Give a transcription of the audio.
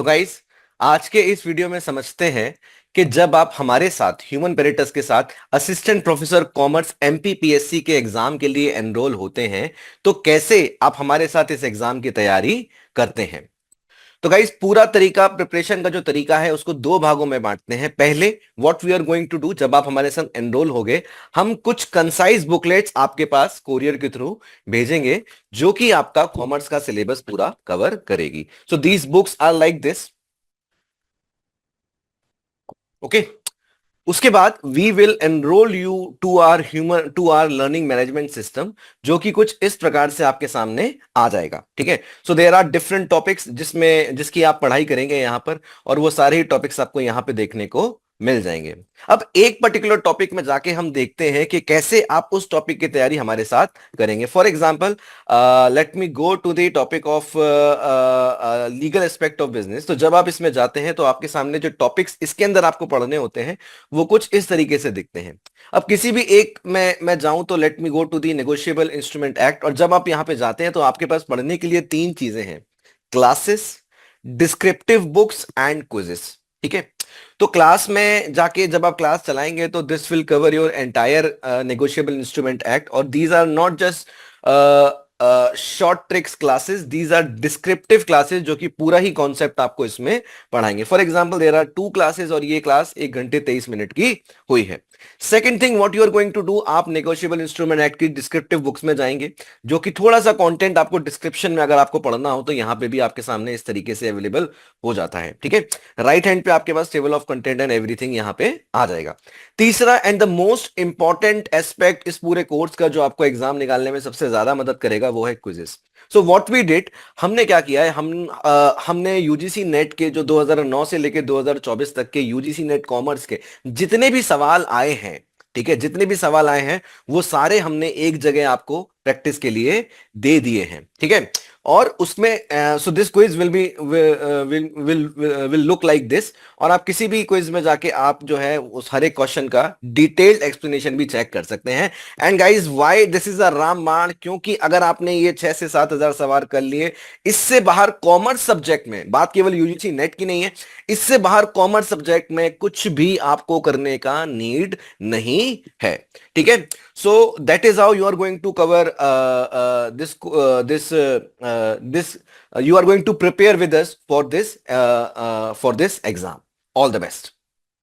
So guys, आज के इस वीडियो में समझते हैं कि जब आप हमारे साथ ह्यूमन पेरेटस के साथ असिस्टेंट प्रोफेसर कॉमर्स एमपीपीएससी के एग्जाम के लिए एनरोल होते हैं तो कैसे आप हमारे साथ इस एग्जाम की तैयारी करते हैं। तो गाइस, पूरा तरीका, प्रिपरेशन का जो तरीका है उसको दो भागों में बांटते हैं। पहले what we are going to do, जब आप हमारे साथ एनरोल हो गए, हम कुछ कंसाइज बुकलेट्स आपके पास कोरियर के थ्रू भेजेंगे जो कि आपका कॉमर्स का सिलेबस पूरा कवर करेगी। So these books are like this. Okay, उसके बाद we will enrol you to our learning management system, जो कि कुछ इस प्रकार से आपके सामने आ जाएगा। ठीक है, so there are different topics जिसकी आप पढ़ाई करेंगे यहां पर, और वो सारे ही टॉपिक्स आपको यहां पे देखने को मिल जाएंगे। अब एक पर्टिकुलर टॉपिक में जाके हम देखते हैं कि कैसे आप उस टॉपिक की तैयारी हमारे साथ करेंगे। For example, let me go to the topic of legal aspect of business. तो जब आप इसमें जाते हैं तो आपके सामने जो टॉपिक्स इसके अंदर आपको पढ़ने होते हैं वो कुछ इस तरीके से दिखते हैं। अब किसी भी एक में मैं जाऊं तो let me go to the negotiable instrument act, और जब आप यहां पे जाते हैं तो आपके पास पढ़ने के लिए तीन चीजें हैं: classes, descriptive books and quizzes. ठीक है, तो क्लास में जाके जब आप क्लास चलाएंगे तो this will cover your entire negotiable instrument act, और these are not just short tricks classes, these are descriptive classes जो कि पूरा ही कॉन्सेप्ट आपको इसमें पढ़ाएंगे। For example, there are 2 classes और ये क्लास 1 घंटे 23 मिनट की हुई है। Second thing what you are going to do, आप नेगोशिएबल इंस्ट्रूमेंट एक्ट की डिस्क्रिप्टिव बुक्स में जाएंगे, जो कि थोड़ा सा कंटेंट आपको डिस्क्रिप्शन में अगर आपको पढ़ना हो तो यहां पे भी आपके सामने इस तरीके से अवेलेबल हो जाता है। ठीक है, राइट हैंड पे आपके पास table of content and everything यहां पे आ जाएगा। तीसरा and the most important aspect इस पूरे कोर्स का, जो आपको एग्जाम निकालने में सबसे ज्यादा मदद करेगा, वो है quizzes. So what we did, हमने क्या किया है, हमने यूजीसी नेट के जो 2009 से लेकर 2024 तक के यूजीसी नेट कॉमर्स के जितने भी सवाल आए हैं, ठीक है, जितने भी सवाल आए हैं वो सारे हमने एक जगह आपको प्रैक्टिस के लिए दे दिए हैं। ठीक है, और उसमें so this quiz will be will look like this, और आप किसी भी क्विज में जाके आप जो है उस हर एक क्वेश्चन का डिटेल्ड एक्सप्लेनेशन भी चेक कर सकते हैं। And guys, why this is a रामबाण, क्योंकि अगर आपने ये 6 से 7 हजार सवाल कर लिए, इससे बाहर कॉमर्स सब्जेक्ट में, बात केवल यूजीसी नेट की नहीं है, इससे बाहर कॉमर्स सब्जेक्ट में कुछ भी आपको करने का नीड नहीं है। ठीक है, so that is how you are going to cover this you are going to prepare with us for this exam. All the best.